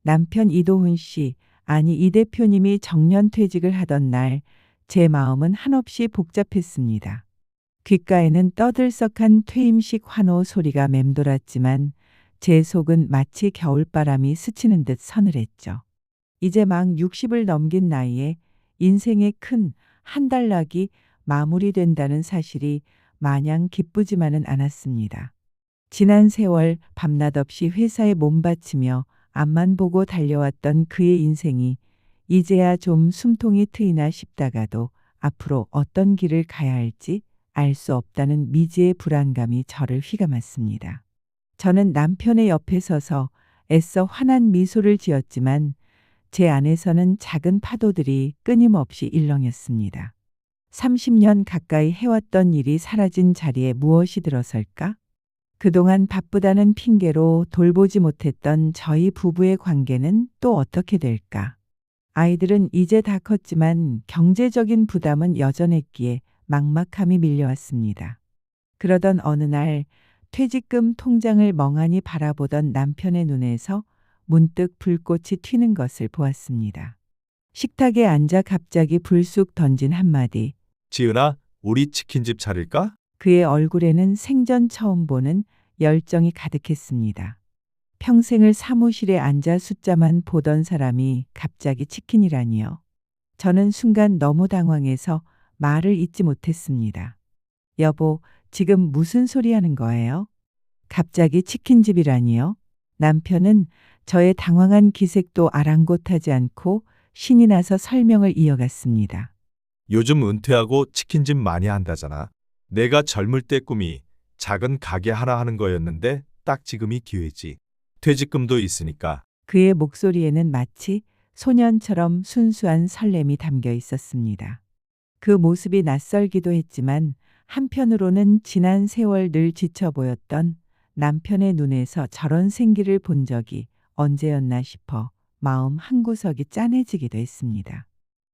남편 이도훈 씨, 아니 이 대표님이 정년퇴직을 하던 날 제 마음은 한없이 복잡했습니다. 귓가에는 떠들썩한 퇴임식 환호 소리가 맴돌았지만 제 속은 마치 겨울바람이 스치는 듯 서늘했죠. 이제 막 60을 넘긴 나이에 인생의 큰 한 단락이 마무리된다는 사실이 마냥 기쁘지만은 않았습니다. 지난 세월 밤낮 없이 회사에 몸바치며 앞만 보고 달려왔던 그의 인생이 이제야 좀 숨통이 트이나 싶다가도 앞으로 어떤 길을 가야 할지 알 수 없다는 미지의 불안감이 저를 휘감았습니다. 저는 남편의 옆에 서서 애써 환한 미소를 지었지만 제 안에서는 작은 파도들이 끊임없이 일렁였습니다. 30년 가까이 해왔던 일이 사라진 자리에 무엇이 들어설까? 그동안 바쁘다는 핑계로 돌보지 못했던 저희 부부의 관계는 또 어떻게 될까? 아이들은 이제 다 컸지만 경제적인 부담은 여전했기에 막막함이 밀려왔습니다. 그러던 어느 날 퇴직금 통장을 멍하니 바라보던 남편의 눈에서 문득 불꽃이 튀는 것을 보았습니다. 식탁에 앉아 갑자기 불쑥 던진 한마디. 지은아, 우리 치킨집 차릴까? 그의 얼굴에는 생전 처음 보는 열정이 가득했습니다. 평생을 사무실에 앉아 숫자만 보던 사람이 갑자기 치킨이라니요. 저는 순간 너무 당황해서 말을 잇지 못했습니다. 여보, 지금 무슨 소리 하는 거예요? 갑자기 치킨집이라니요? 남편은 저의 당황한 기색도 아랑곳하지 않고 신이 나서 설명을 이어갔습니다. 요즘 은퇴하고 치킨집 많이 한다잖아. 내가 젊을 때 꿈이 작은 가게 하나 하는 거였는데 딱 지금이 기회지. 퇴직금도 있으니까. 그의 목소리에는 마치 소년처럼 순수한 설렘이 담겨 있었습니다. 그 모습이 낯설기도 했지만 한편으로는 지난 세월 늘 지쳐 보였던 남편의 눈에서 저런 생기를 본 적이 언제였나 싶어 마음 한구석이 짠해지기도 했습니다.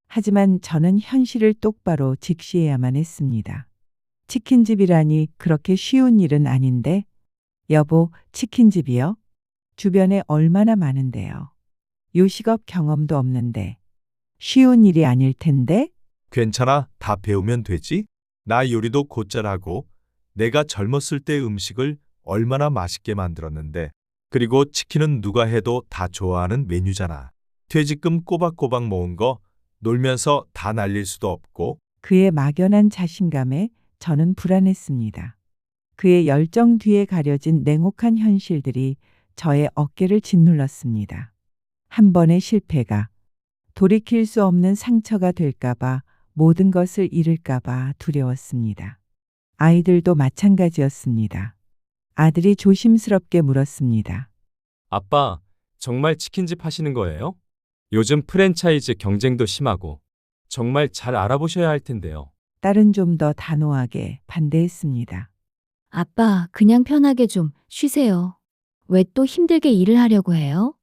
하지만 저는 현실을 똑바로 직시해야만 했습니다. 치킨집이라니 그렇게 쉬운 일은 아닌데. 여보, 치킨집이요? 주변에 얼마나 많은데요. 요식업 경험도 없는데. 쉬운 일이 아닐 텐데. 괜찮아, 다 배우면 되지? 나 요리도 곧잘 하고 내가 젊었을 때 음식을 얼마나 맛있게 만들었는데. 그리고 치킨은 누가 해도 다 좋아하는 메뉴잖아. 퇴직금 꼬박꼬박 모은 거 놀면서 다 날릴 수도 없고. 그의 막연한 자신감에 저는 불안했습니다. 그의 열정 뒤에 가려진 냉혹한 현실들이 저의 어깨를 짓눌렀습니다. 한 번의 실패가 돌이킬 수 없는 상처가 될까봐, 모든 것을 잃을까봐 두려웠습니다. 아이들도 마찬가지였습니다. 아들이 조심스럽게 물었습니다. 아빠, 정말 치킨집 하시는 거예요? 요즘 프랜차이즈 경쟁도 심하고 정말 잘 알아보셔야 할 텐데요. 딸은 좀 더 단호하게 반대했습니다. 아빠, 그냥 편하게 좀 쉬세요. 왜 또 힘들게 일을 하려고 해요?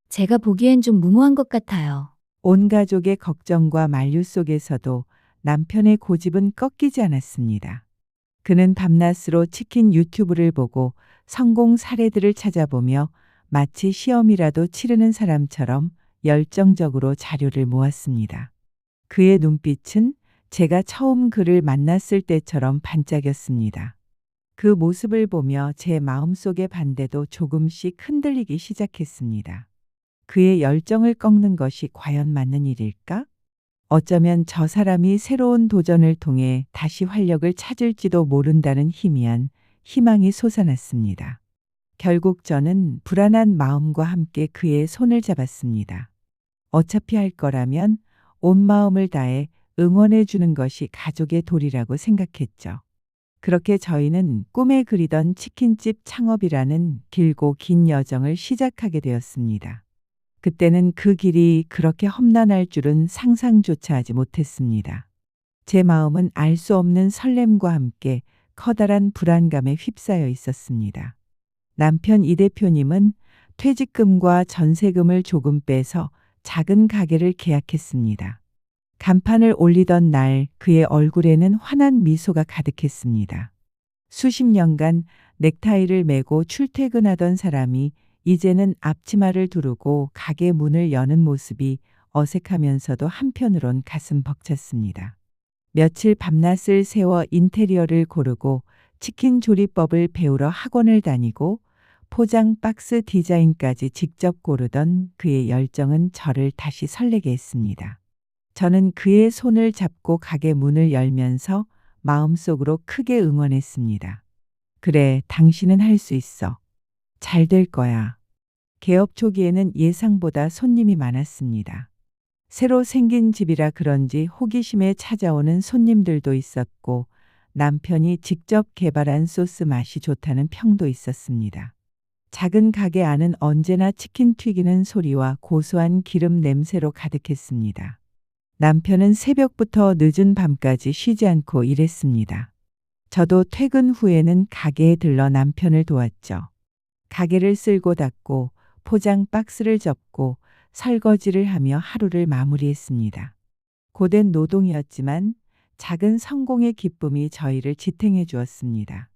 제가 보기엔 좀 무모한 것 같아요. 온 가족의 걱정과 만류 속에서도 남편의 고집은 꺾이지 않았습니다. 그는 밤낮으로 치킨 유튜브를 보고 성공 사례들을 찾아보며 마치 시험이라도 치르는 사람처럼 열정적으로 자료를 모았습니다. 그의 눈빛은 제가 처음 그를 만났을 때처럼 반짝였습니다. 그 모습을 보며 제 마음속의 반대도 조금씩 흔들리기 시작했습니다. 그의 열정을 꺾는 것이 과연 맞는 일일까? 어쩌면 저 사람이 새로운 도전을 통해 다시 활력을 찾을지도 모른다는 희미한 희망이 솟아났습니다. 결국 저는 불안한 마음과 함께 그의 손을 잡았습니다. 어차피 할 거라면 온 마음을 다해 응원해 주는 것이 가족의 도리라고 생각했죠. 그렇게 저희는 꿈에 그리던 치킨집 창업이라는 길고 긴 여정을 시작하게 되었습니다. 그때는 그 길이 그렇게 험난할 줄은 상상조차 하지 못했습니다. 제 마음은 알 수 없는 설렘과 함께 커다란 불안감에 휩싸여 있었습니다. 남편 이 대표님은 퇴직금과 전세금을 조금 빼서 작은 가게를 계약했습니다. 간판을 올리던 날 그의 얼굴에는 환한 미소가 가득했습니다. 수십 년간 넥타이를 메고 출퇴근하던 사람이 이제는 앞치마를 두르고 가게 문을 여는 모습이 어색하면서도 한편으론 가슴 벅찼습니다. 며칠 밤낮을 세워 인테리어를 고르고 치킨 조리법을 배우러 학원을 다니고 포장 박스 디자인까지 직접 고르던 그의 열정은 저를 다시 설레게 했습니다. 저는 그의 손을 잡고 가게 문을 열면서 마음속으로 크게 응원했습니다. 그래, 당신은 할 수 있어. 잘 될 거야. 개업 초기에는 예상보다 손님이 많았습니다. 새로 생긴 집이라 그런지 호기심에 찾아오는 손님들도 있었고 남편이 직접 개발한 소스 맛이 좋다는 평도 있었습니다. 작은 가게 안은 언제나 치킨 튀기는 소리와 고소한 기름 냄새로 가득했습니다. 남편은 새벽부터 늦은 밤까지 쉬지 않고 일했습니다. 저도 퇴근 후에는 가게에 들러 남편을 도왔죠. 가게를 쓸고 닫고 포장 박스를 접고 설거지를 하며 하루를 마무리했습니다. 고된 노동이었지만 작은 성공의 기쁨이 저희를 지탱해 주었습니다.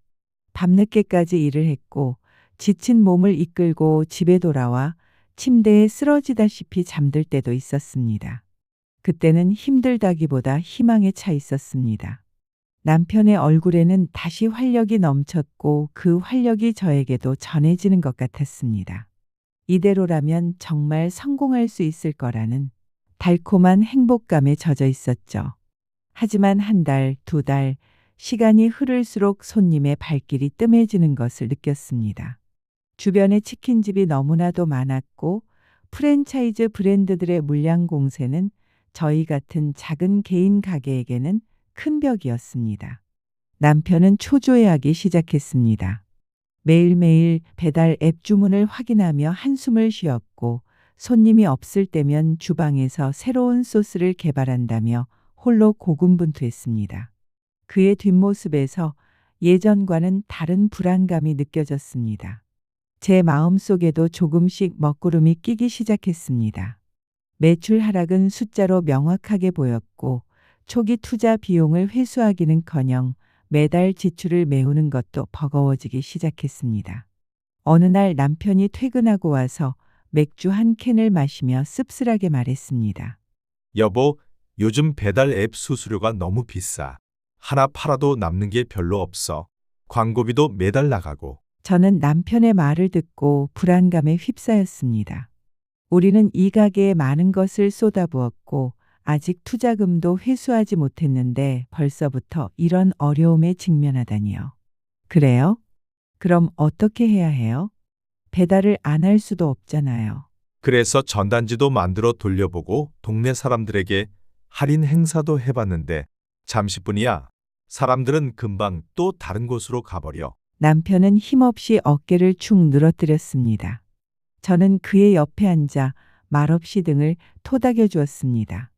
밤늦게까지 일을 했고 지친 몸을 이끌고 집에 돌아와 침대에 쓰러지다시피 잠들 때도 있었습니다. 그때는 힘들다기보다 희망에 차 있었습니다. 남편의 얼굴에는 다시 활력이 넘쳤고 그 활력이 저에게도 전해지는 것 같았습니다. 이대로라면 정말 성공할 수 있을 거라는 달콤한 행복감에 젖어 있었죠. 하지만 한 달, 두 달, 시간이 흐를수록 손님의 발길이 뜸해지는 것을 느꼈습니다. 주변에 치킨집이 너무나도 많았고 프랜차이즈 브랜드들의 물량 공세는 저희 같은 작은 개인 가게에게는 큰 벽이었습니다. 남편은 초조해하기 시작했습니다. 매일매일 배달 앱 주문을 확인하며 한숨을 쉬었고 손님이 없을 때면 주방에서 새로운 소스를 개발한다며 홀로 고군분투했습니다. 그의 뒷모습에서 예전과는 다른 불안감이 느껴졌습니다. 제 마음속에도 조금씩 먹구름이 끼기 시작했습니다. 매출 하락은 숫자로 명확하게 보였고 초기 투자 비용을 회수하기는커녕 매달 지출을 메우는 것도 버거워지기 시작했습니다. 어느 날 남편이 퇴근하고 와서 맥주 한 캔을 마시며 씁쓸하게 말했습니다. 여보, 요즘 배달 앱 수수료가 너무 비싸. 하나 팔아도 남는 게 별로 없어. 광고비도 매달 나가고. 저는 남편의 말을 듣고 불안감에 휩싸였습니다. 우리는 이 가게에 많은 것을 쏟아부었고 아직 투자금도 회수하지 못했는데 벌써부터 이런 어려움에 직면하다니요. 그래요? 그럼 어떻게 해야 해요? 배달을 안 할 수도 없잖아요. 그래서 전단지도 만들어 돌려보고 동네 사람들에게 할인 행사도 해봤는데 잠시뿐이야. 사람들은 금방 또 다른 곳으로 가버려. 남편은 힘없이 어깨를 축 늘어뜨렸습니다. 저는 그의 옆에 앉아 말없이 등을 토닥여 주었습니다.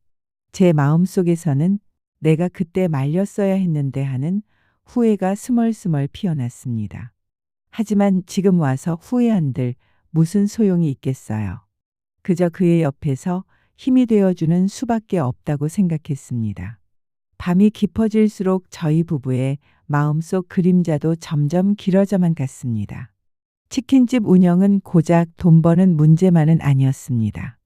제 마음속에서는 내가 그때 말렸어야 했는데 하는 후회가 스멀스멀 피어났습니다. 하지만 지금 와서 후회한들 무슨 소용이 있겠어요. 그저 그의 옆에서 힘이 되어주는 수밖에 없다고 생각했습니다. 밤이 깊어질수록 저희 부부의 마음속 그림자도 점점 길어져만 갔습니다. 치킨집 운영은 고작 돈 버는 문제만은 아니었습니다.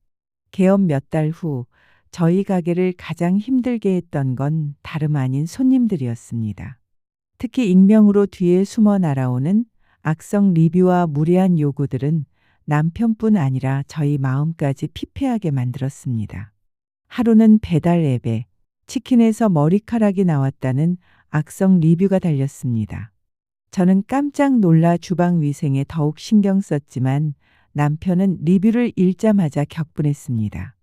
개업 몇 달 후 저희 가게를 가장 힘들게 했던 건 다름 아닌 손님들이었습니다. 특히 익명으로 뒤에 숨어 날아오는 악성 리뷰와 무례한 요구들은 남편뿐 아니라 저희 마음까지 피폐하게 만들었습니다. 하루는 배달 앱에 치킨에서 머리카락이 나왔다는 악성 리뷰가 달렸습니다. 저는 깜짝 놀라 주방 위생에 더욱 신경 썼지만 남편은 리뷰를 읽자마자 격분했습니다.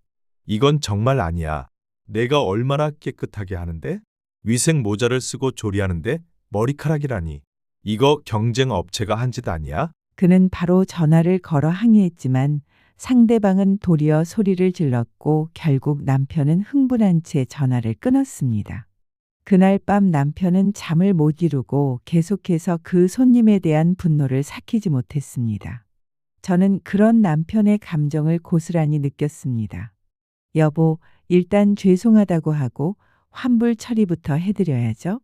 이건 정말 아니야. 내가 얼마나 깨끗하게 하는데? 위생 모자를 쓰고 조리하는데 머리카락이라니. 이거 경쟁 업체가 한 짓 아니야? 그는 바로 전화를 걸어 항의했지만 상대방은 도리어 소리를 질렀고 결국 남편은 흥분한 채 전화를 끊었습니다. 그날 밤 남편은 잠을 못 이루고 계속해서 그 손님에 대한 분노를 삭히지 못했습니다. 저는 그런 남편의 감정을 고스란히 느꼈습니다. 여보, 일단 죄송하다고 하고 환불 처리부터 해드려야죠.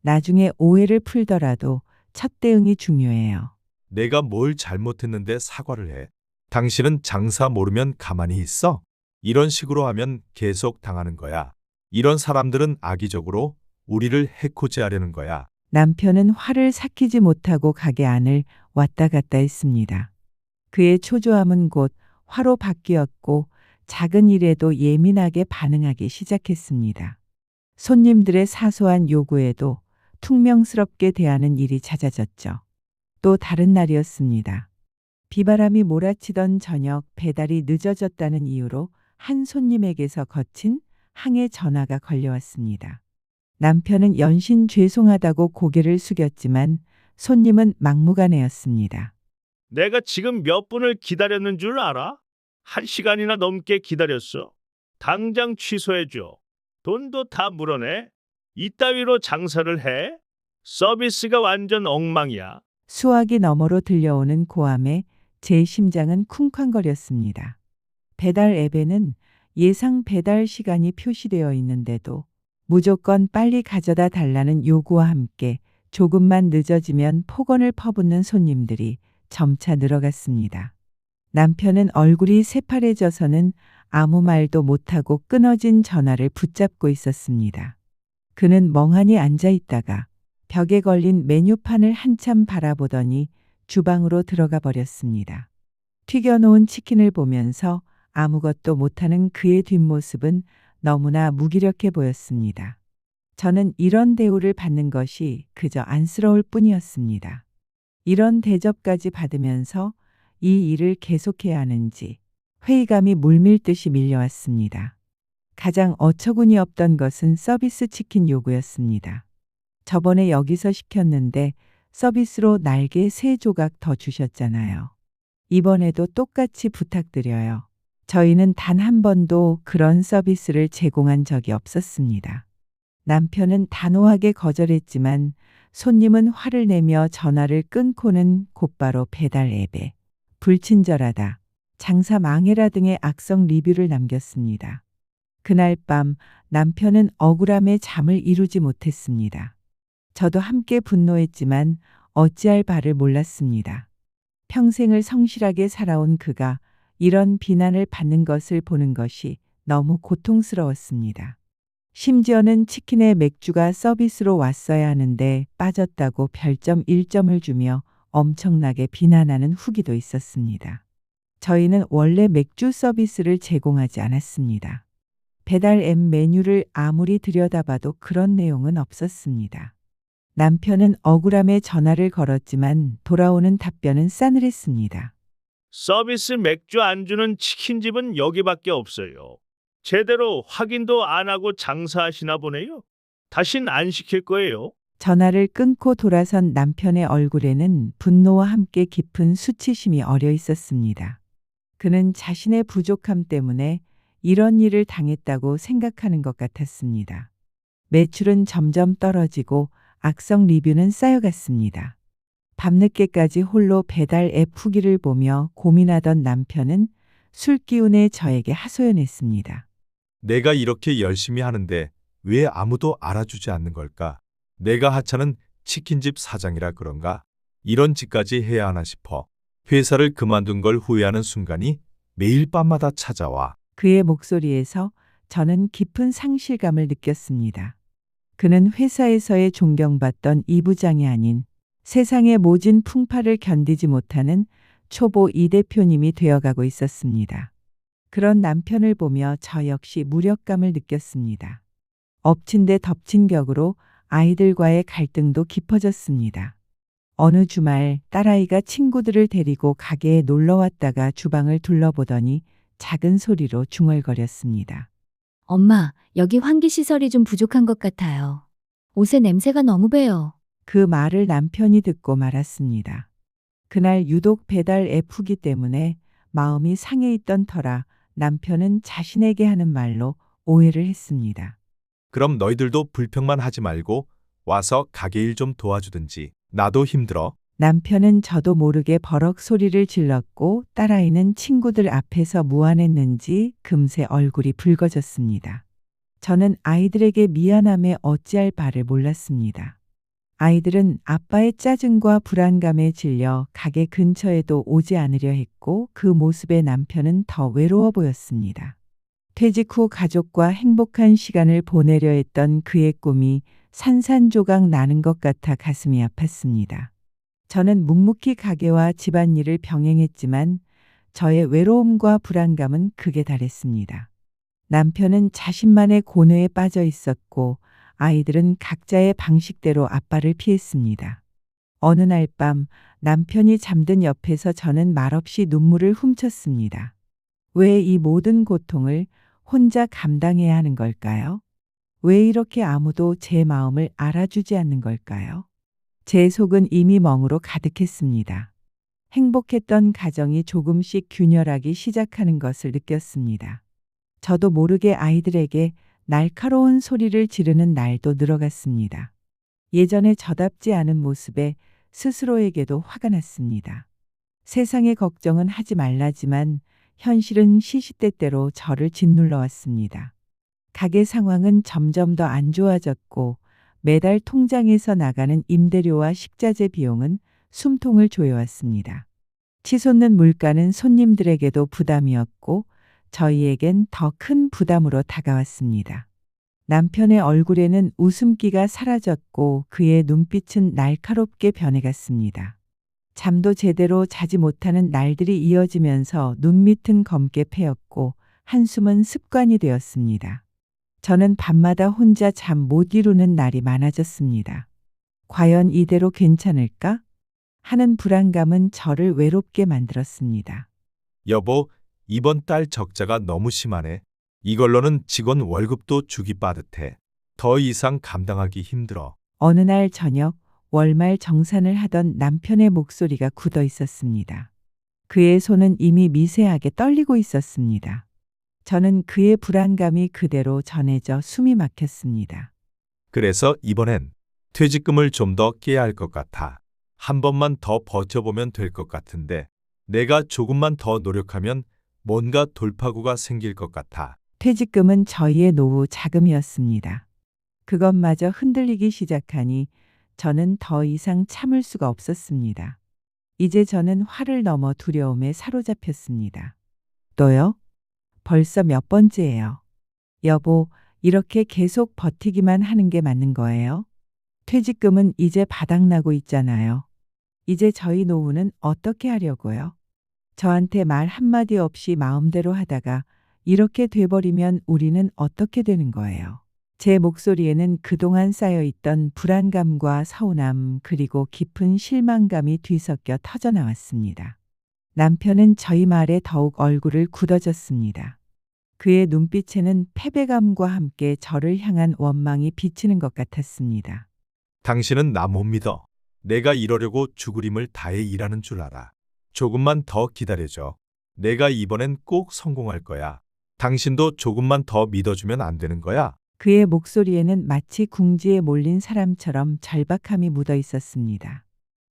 나중에 오해를 풀더라도 첫 대응이 중요해요. 내가 뭘 잘못했는데 사과를 해. 당신은 장사 모르면 가만히 있어? 이런 식으로 하면 계속 당하는 거야. 이런 사람들은 악의적으로 우리를 해코지하려는 거야. 남편은 화를 삭히지 못하고 가게 안을 왔다 갔다 했습니다. 그의 초조함은 곧 화로 바뀌었고 작은 일에도 예민하게 반응하기 시작했습니다. 손님들의 사소한 요구에도 퉁명스럽게 대하는 일이 잦아졌죠. 또 다른 날이었습니다. 비바람이 몰아치던 저녁 배달이 늦어졌다는 이유로 한 손님에게서 거친 항해 전화가 걸려왔습니다. 남편은 연신 죄송하다고 고개를 숙였지만 손님은 막무가내였습니다. 내가 지금 몇 분을 기다렸는 줄 알아? 1시간이나 넘게 기다렸어. 당장 취소해줘. 돈도 다 물어내. 이따위로 장사를 해? 서비스가 완전 엉망이야. 수화기 너머로 들려오는 고함에 제 심장은 쿵쾅거렸습니다. 배달 앱에는 예상 배달 시간이 표시되어 있는데도 무조건 빨리 가져다 달라는 요구와 함께 조금만 늦어지면 폭언을 퍼붓는 손님들이 점차 늘어갔습니다. 남편은 얼굴이 새파래져서는 아무 말도 못하고 끊어진 전화를 붙잡고 있었습니다. 그는 멍하니 앉아 있다가 벽에 걸린 메뉴판을 한참 바라보더니 주방으로 들어가 버렸습니다. 튀겨놓은 치킨을 보면서 아무것도 못하는 그의 뒷모습은 너무나 무기력해 보였습니다. 저는 이런 대우를 받는 것이 그저 안쓰러울 뿐이었습니다. 이런 대접까지 받으면서 이 일을 계속해야 하는지 회의감이 물밀듯이 밀려왔습니다. 가장 어처구니 없던 것은 서비스 치킨 요구였습니다. 저번에 여기서 시켰는데 서비스로 날개 3조각 더 주셨잖아요. 이번에도 똑같이 부탁드려요. 저희는 단 한 번도 그런 서비스를 제공한 적이 없었습니다. 남편은 단호하게 거절했지만 손님은 화를 내며 전화를 끊고는 곧바로 배달 앱에 불친절하다, 장사 망해라 등의 악성 리뷰를 남겼습니다. 그날 밤 남편은 억울함에 잠을 이루지 못했습니다. 저도 함께 분노했지만 어찌할 바를 몰랐습니다. 평생을 성실하게 살아온 그가 이런 비난을 받는 것을 보는 것이 너무 고통스러웠습니다. 심지어는 치킨에 맥주가 서비스로 왔어야 하는데 빠졌다고 별점 1점을 주며 엄청나게 비난하는 후기도 있었습니다. 저희는 원래 맥주 서비스를 제공하지 않았습니다. 배달 앱 메뉴를 아무리 들여다봐도 그런 내용은 없었습니다. 남편은 억울함에 전화를 걸었지만 돌아오는 답변은 싸늘했습니다. 서비스 맥주 안 주는 치킨집은 여기밖에 없어요. 제대로 확인도 안 하고 장사하시나 보네요. 다신 안 시킬 거예요. 전화를 끊고 돌아선 남편의 얼굴에는 분노와 함께 깊은 수치심이 어려 있었습니다. 그는 자신의 부족함 때문에 이런 일을 당했다고 생각하는 것 같았습니다. 매출은 점점 떨어지고 악성 리뷰는 쌓여갔습니다. 밤늦게까지 홀로 배달 앱 후기를 보며 고민하던 남편은 술 기운에 저에게 하소연했습니다. 내가 이렇게 열심히 하는데 왜 아무도 알아주지 않는 걸까? 내가 하찮은 치킨집 사장이라 그런가? 이런 짓까지 해야 하나 싶어. 회사를 그만둔 걸 후회하는 순간이 매일 밤마다 찾아와. 그의 목소리에서 저는 깊은 상실감을 느꼈습니다. 그는 회사에서의 존경받던 이 부장이 아닌 세상의 모진 풍파를 견디지 못하는 초보 이 대표님이 되어가고 있었습니다. 그런 남편을 보며 저 역시 무력감을 느꼈습니다. 엎친 데 덮친 격으로 아이들과의 갈등도 깊어졌습니다. 어느 주말 딸아이가 친구들을 데리고 가게에 놀러 왔다가 주방을 둘러보더니 작은 소리로 중얼거렸습니다. 엄마, 여기 환기시설이 좀 부족한 것 같아요. 옷에 냄새가 너무 배요. 그 말을 남편이 듣고 말았습니다. 그날 유독 배달 앱 후기 때문에 마음이 상해 있던 터라 남편은 자신에게 하는 말로 오해를 했습니다. 그럼 너희들도 불평만 하지 말고 와서 가게 일 좀 도와주든지. 나도 힘들어. 남편은 저도 모르게 버럭 소리를 질렀고 딸아이는 친구들 앞에서 무안했는지 금세 얼굴이 붉어졌습니다. 저는 아이들에게 미안함에 어찌할 바를 몰랐습니다. 아이들은 아빠의 짜증과 불안감에 질려 가게 근처에도 오지 않으려 했고 그 모습에 남편은 더 외로워 보였습니다. 퇴직 후 가족과 행복한 시간을 보내려 했던 그의 꿈이 산산조각 나는 것 같아 가슴이 아팠습니다. 저는 묵묵히 가게와 집안일을 병행했지만 저의 외로움과 불안감은 극에 달했습니다. 남편은 자신만의 고뇌에 빠져 있었고 아이들은 각자의 방식대로 아빠를 피했습니다. 어느 날 밤 남편이 잠든 옆에서 저는 말없이 눈물을 훔쳤습니다. 왜 이 모든 고통을 혼자 감당해야 하는 걸까요? 왜 이렇게 아무도 제 마음을 알아주지 않는 걸까요? 제 속은 이미 멍으로 가득했습니다. 행복했던 가정이 조금씩 균열하기 시작하는 것을 느꼈습니다. 저도 모르게 아이들에게 날카로운 소리를 지르는 날도 늘어갔습니다. 예전에 저답지 않은 모습에 스스로에게도 화가 났습니다. 세상의 걱정은 하지 말라지만 현실은 시시때때로 저를 짓눌러 왔습니다. 가게 상황은 점점 더 안 좋아졌고 매달 통장에서 나가는 임대료와 식자재 비용은 숨통을 조여왔습니다. 치솟는 물가는 손님들에게도 부담이었고 저희에겐 더 큰 부담으로 다가왔습니다. 남편의 얼굴에는 웃음기가 사라졌고 그의 눈빛은 날카롭게 변해갔습니다. 잠도 제대로 자지 못하는 날들이 이어지면서 눈밑은 검게 패였고 한숨은 습관이 되었습니다. 저는 밤마다 혼자 잠 못 이루는 날이 많아졌습니다. 과연 이대로 괜찮을까? 하는 불안감은 저를 외롭게 만들었습니다. 여보, 이번 달 적자가 너무 심하네. 이걸로는 직원 월급도 주기 빠듯해. 더 이상 감당하기 힘들어. 어느 날 저녁 월말 정산을 하던 남편의 목소리가 굳어 있었습니다. 그의 손은 이미 미세하게 떨리고 있었습니다. 저는 그의 불안감이 그대로 전해져 숨이 막혔습니다. 그래서 이번엔 퇴직금을 좀 더 깨야 할 것 같아. 한 번만 더 버텨보면 될 것 같은데 내가 조금만 더 노력하면 뭔가 돌파구가 생길 것 같아. 퇴직금은 저희의 노후 자금이었습니다. 그것마저 흔들리기 시작하니 저는 더 이상 참을 수가 없었습니다. 이제 저는 화를 넘어 두려움에 사로잡혔습니다. 또요? 벌써 몇 번째예요. 여보, 이렇게 계속 버티기만 하는 게 맞는 거예요? 퇴직금은 이제 바닥나고 있잖아요. 이제 저희 노후는 어떻게 하려고요? 저한테 말 한마디 없이 마음대로 하다가 이렇게 돼버리면 우리는 어떻게 되는 거예요? 제 목소리에는 그동안 쌓여있던 불안감과 서운함 그리고 깊은 실망감이 뒤섞여 터져나왔습니다. 남편은 저희 말에 더욱 얼굴을 굳어졌습니다. 그의 눈빛에는 패배감과 함께 저를 향한 원망이 비치는 것 같았습니다. 당신은 나 못 믿어. 내가 이러려고 죽으림을 다해 일하는 줄 알아. 조금만 더 기다려줘. 내가 이번엔 꼭 성공할 거야. 당신도 조금만 더 믿어주면 안 되는 거야? 그의 목소리에는 마치 궁지에 몰린 사람처럼 절박함이 묻어 있었습니다.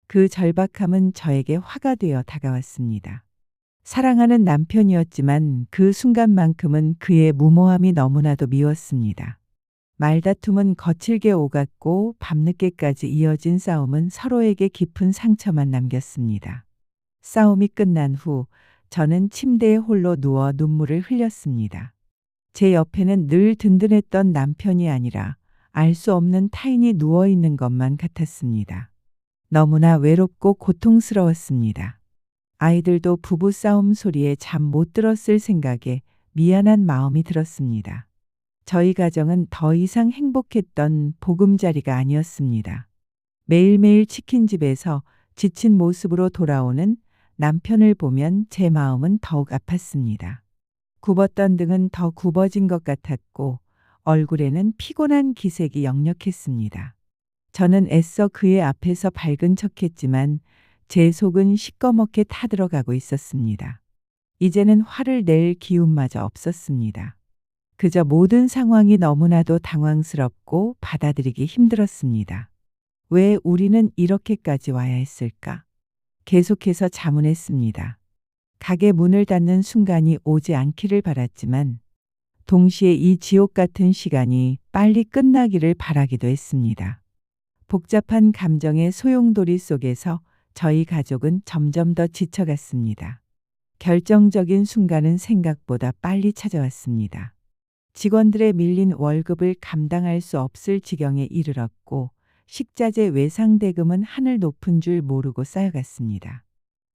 그 절박함은 저에게 화가 되어 다가왔습니다. 사랑하는 남편이었지만 그 순간만큼은 그의 무모함이 너무나도 미웠습니다. 말다툼은 거칠게 오갔고 밤늦게까지 이어진 싸움은 서로에게 깊은 상처만 남겼습니다. 싸움이 끝난 후 저는 침대에 홀로 누워 눈물을 흘렸습니다. 제 옆에는 늘 든든했던 남편이 아니라 알 수 없는 타인이 누워 있는 것만 같았습니다. 너무나 외롭고 고통스러웠습니다. 아이들도 부부싸움 소리에 잠 못 들었을 생각에 미안한 마음이 들었습니다. 저희 가정은 더 이상 행복했던 보금자리가 아니었습니다. 매일매일 치킨집에서 지친 모습으로 돌아오는 남편을 보면 제 마음은 더욱 아팠습니다. 굽었던 등은 더 굽어진 것 같았고 얼굴에는 피곤한 기색이 역력했습니다. 저는 애써 그의 앞에서 밝은 척했지만 제 속은 시꺼멓게 타들어가고 있었습니다. 이제는 화를 낼 기운마저 없었습니다. 그저 모든 상황이 너무나도 당황스럽고 받아들이기 힘들었습니다. 왜 우리는 이렇게까지 와야 했을까? 계속해서 자문했습니다. 가게 문을 닫는 순간이 오지 않기를 바랐지만 동시에 이 지옥 같은 시간이 빨리 끝나기를 바라기도 했습니다. 복잡한 감정의 소용돌이 속에서 저희 가족은 점점 더 지쳐갔습니다. 결정적인 순간은 생각보다 빨리 찾아왔습니다. 직원들의 밀린 월급을 감당할 수 없을 지경에 이르렀고 식자재 외상 대금은 하늘 높은 줄 모르고 쌓여갔습니다.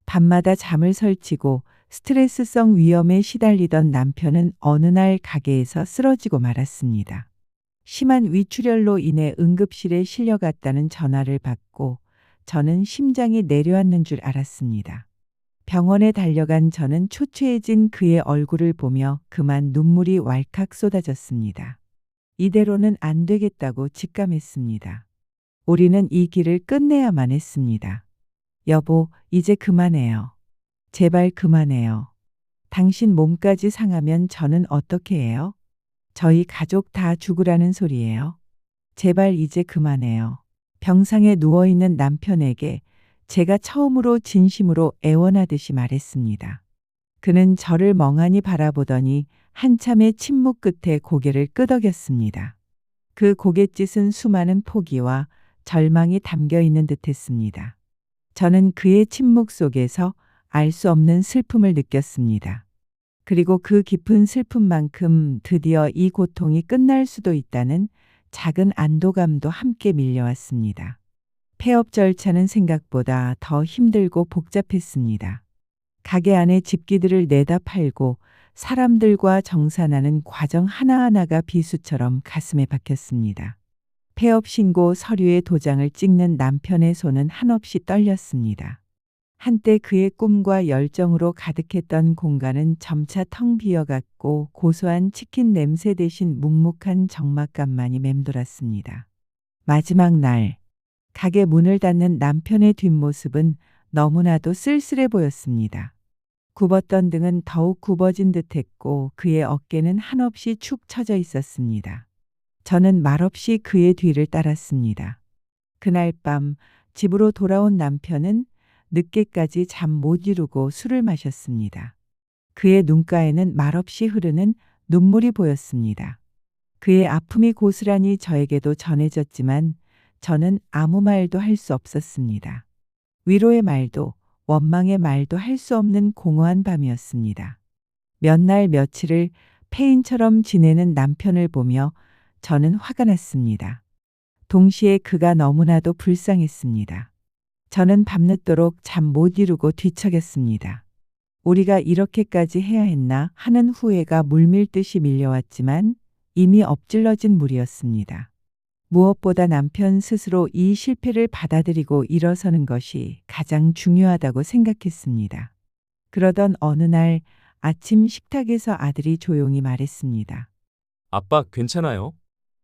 밤마다 잠을 설치고 스트레스성 위험에 시달리던 남편은 어느 날 가게에서 쓰러지고 말았습니다. 심한 위출혈로 인해 응급실에 실려갔다는 전화를 받고 저는 심장이 내려앉는 줄 알았습니다. 병원에 달려간 저는 초췌해진 그의 얼굴을 보며 그만 눈물이 왈칵 쏟아졌습니다. 이대로는 안 되겠다고 직감했습니다. 우리는 이 길을 끝내야만 했습니다. 여보, 이제 그만해요. 제발 그만해요. 당신 몸까지 상하면 저는 어떻게 해요? 저희 가족 다 죽으라는 소리예요. 제발 이제 그만해요. 병상에 누워있는 남편에게 제가 처음으로 진심으로 애원하듯이 말했습니다. 그는 저를 멍하니 바라보더니 한참의 침묵 끝에 고개를 끄덕였습니다. 그 고갯짓은 수많은 포기와 절망이 담겨 있는 듯했습니다. 저는 그의 침묵 속에서 알 수 없는 슬픔을 느꼈습니다. 그리고 그 깊은 슬픔만큼 드디어 이 고통이 끝날 수도 있다는 작은 안도감도 함께 밀려왔습니다. 폐업 절차는 생각보다 더 힘들고 복잡했습니다. 가게 안에 집기들을 내다 팔고 사람들과 정산하는 과정 하나하나가 비수처럼 가슴에 박혔습니다. 폐업 신고 서류에 도장을 찍는 남편의 손은 한없이 떨렸습니다. 한때 그의 꿈과 열정으로 가득했던 공간은 점차 텅 비어갔고 고소한 치킨 냄새 대신 묵묵한 적막감만이 맴돌았습니다. 마지막 날, 가게 문을 닫는 남편의 뒷모습은 너무나도 쓸쓸해 보였습니다. 굽었던 등은 더욱 굽어진 듯했고 그의 어깨는 한없이 축 처져 있었습니다. 저는 말없이 그의 뒤를 따랐습니다. 그날 밤 집으로 돌아온 남편은 늦게까지 잠 못 이루고 술을 마셨습니다. 그의 눈가에는 말없이 흐르는 눈물이 보였습니다. 그의 아픔이 고스란히 저에게도 전해졌지만 저는 아무 말도 할 수 없었습니다. 위로의 말도 원망의 말도 할 수 없는 공허한 밤이었습니다. 몇 날 며칠을 폐인처럼 지내는 남편을 보며 저는 화가 났습니다. 동시에 그가 너무나도 불쌍했습니다. 저는 밤늦도록 잠 못 이루고 뒤척였습니다. 우리가 이렇게까지 해야 했나 하는 후회가 물밀듯이 밀려왔지만 이미 엎질러진 물이었습니다. 무엇보다 남편 스스로 이 실패를 받아들이고 일어서는 것이 가장 중요하다고 생각했습니다. 그러던 어느 날 아침 식탁에서 아들이 조용히 말했습니다. 아빠 괜찮아요?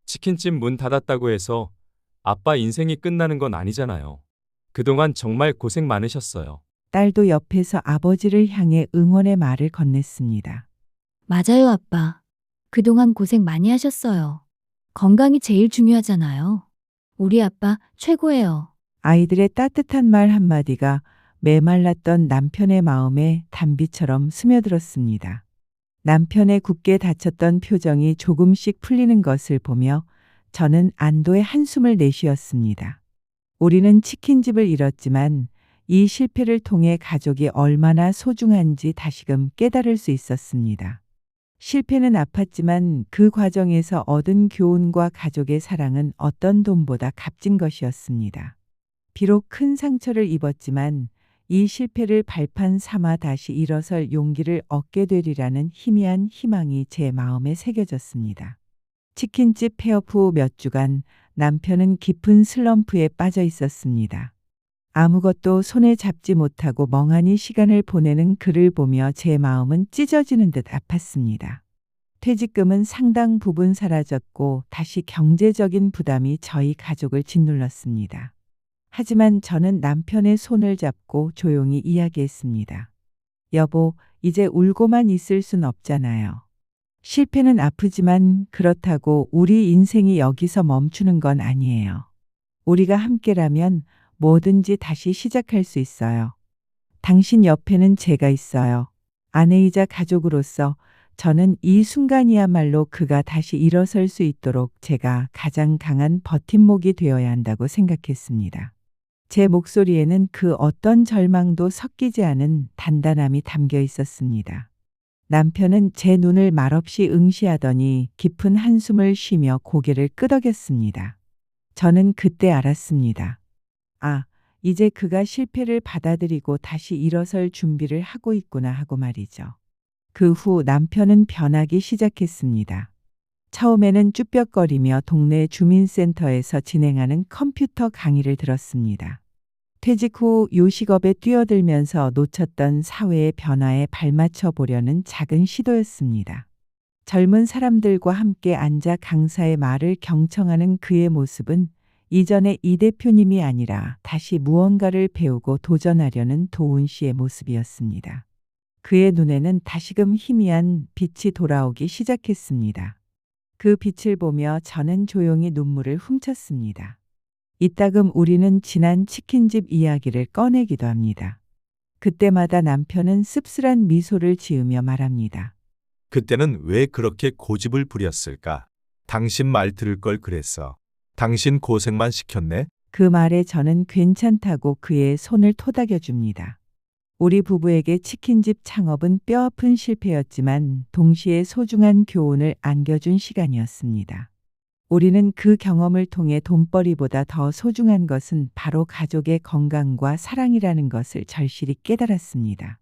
치킨집 문 닫았다고 해서 아빠 인생이 끝나는 건 아니잖아요. 그동안 정말 고생 많으셨어요. 딸도 옆에서 아버지를 향해 응원의 말을 건넸습니다. 맞아요, 아빠. 그동안 고생 많이 하셨어요. 건강이 제일 중요하잖아요. 우리 아빠 최고예요. 아이들의 따뜻한 말 한마디가 메말랐던 남편의 마음에 단비처럼 스며들었습니다. 남편의 굳게 닫혔던 표정이 조금씩 풀리는 것을 보며 저는 안도의 한숨을 내쉬었습니다. 우리는 치킨집을 잃었지만 이 실패를 통해 가족이 얼마나 소중한지 다시금 깨달을 수 있었습니다. 실패는 아팠지만 그 과정에서 얻은 교훈과 가족의 사랑은 어떤 돈보다 값진 것이었습니다. 비록 큰 상처를 입었지만 이 실패를 발판 삼아 다시 일어설 용기를 얻게 되리라는 희미한 희망이 제 마음에 새겨졌습니다. 치킨집 폐업 후 몇 주간 남편은 깊은 슬럼프에 빠져 있었습니다. 아무것도 손에 잡지 못하고 멍하니 시간을 보내는 그를 보며 제 마음은 찢어지는 듯 아팠습니다. 퇴직금은 상당 부분 사라졌고 다시 경제적인 부담이 저희 가족을 짓눌렀습니다. 하지만 저는 남편의 손을 잡고 조용히 이야기했습니다. 여보, 이제 울고만 있을 순 없잖아요. 실패는 아프지만 그렇다고 우리 인생이 여기서 멈추는 건 아니에요. 우리가 함께라면 뭐든지 다시 시작할 수 있어요. 당신 옆에는 제가 있어요. 아내이자 가족으로서 저는 이 순간이야말로 그가 다시 일어설 수 있도록 제가 가장 강한 버팀목이 되어야 한다고 생각했습니다. 제 목소리에는 그 어떤 절망도 섞이지 않은 단단함이 담겨 있었습니다. 남편은 제 눈을 말없이 응시하더니 깊은 한숨을 쉬며 고개를 끄덕였습니다. 저는 그때 알았습니다. 아, 이제 그가 실패를 받아들이고 다시 일어설 준비를 하고 있구나 하고 말이죠. 그 후 남편은 변하기 시작했습니다. 처음에는 쭈뼛거리며 동네 주민센터에서 진행하는 컴퓨터 강의를 들었습니다. 퇴직 후 요식업에 뛰어들면서 놓쳤던 사회의 변화에 발맞춰 보려는 작은 시도였습니다. 젊은 사람들과 함께 앉아 강사의 말을 경청하는 그의 모습은 이전의 이 대표님이 아니라 다시 무언가를 배우고 도전하려는 도훈 씨의 모습이었습니다. 그의 눈에는 다시금 희미한 빛이 돌아오기 시작했습니다. 그 빛을 보며 저는 조용히 눈물을 훔쳤습니다. 이따금 우리는 지난 치킨집 이야기를 꺼내기도 합니다. 그때마다 남편은 씁쓸한 미소를 지으며 말합니다. 그때는 왜 그렇게 고집을 부렸을까? 당신 말 들을 걸 그랬어. 당신 고생만 시켰네. 그 말에 저는 괜찮다고 그의 손을 토닥여 줍니다. 우리 부부에게 치킨집 창업은 뼈아픈 실패였지만 동시에 소중한 교훈을 안겨준 시간이었습니다. 우리는 그 경험을 통해 돈벌이보다 더 소중한 것은 바로 가족의 건강과 사랑이라는 것을 절실히 깨달았습니다.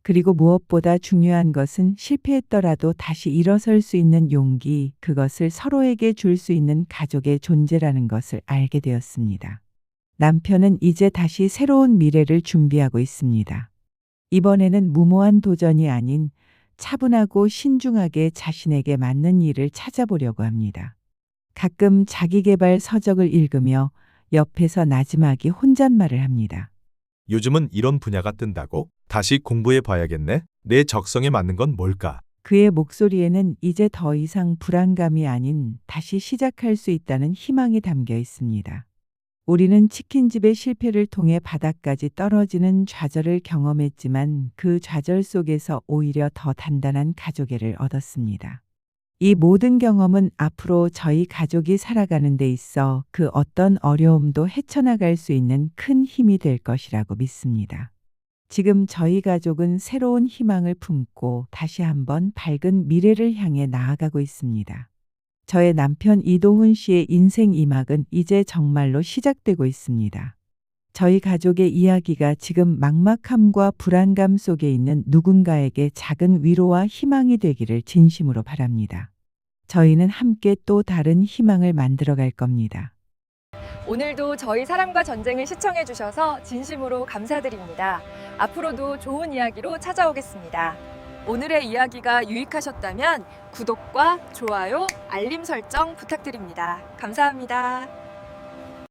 그리고 무엇보다 중요한 것은 실패했더라도 다시 일어설 수 있는 용기, 그것을 서로에게 줄 수 있는 가족의 존재라는 것을 알게 되었습니다. 남편은 이제 다시 새로운 미래를 준비하고 있습니다. 이번에는 무모한 도전이 아닌 차분하고 신중하게 자신에게 맞는 일을 찾아보려고 합니다. 가끔 자기계발 서적을 읽으며 옆에서 나지막이 혼잣말을 합니다. 요즘은 이런 분야가 뜬다고? 다시 공부해 봐야겠네. 내 적성에 맞는 건 뭘까? 그의 목소리에는 이제 더 이상 불안감이 아닌 다시 시작할 수 있다는 희망이 담겨 있습니다. 우리는 치킨집의 실패를 통해 바닥까지 떨어지는 좌절을 경험했지만 그 좌절 속에서 오히려 더 단단한 가족애를 얻었습니다. 이 모든 경험은 앞으로 저희 가족이 살아가는 데 있어 그 어떤 어려움도 헤쳐나갈 수 있는 큰 힘이 될 것이라고 믿습니다. 지금 저희 가족은 새로운 희망을 품고 다시 한번 밝은 미래를 향해 나아가고 있습니다. 저의 남편 이도훈 씨의 인생 2막은 이제 정말로 시작되고 있습니다. 저희 가족의 이야기가 지금 막막함과 불안감 속에 있는 누군가에게 작은 위로와 희망이 되기를 진심으로 바랍니다. 저희는 함께 또 다른 희망을 만들어 갈 겁니다. 오늘도 저희 사랑과 전쟁을 시청해 주셔서 진심으로 감사드립니다. 앞으로도 좋은 이야기로 찾아오겠습니다. 오늘의 이야기가 유익하셨다면 구독과 좋아요, 알림 설정 부탁드립니다. 감사합니다.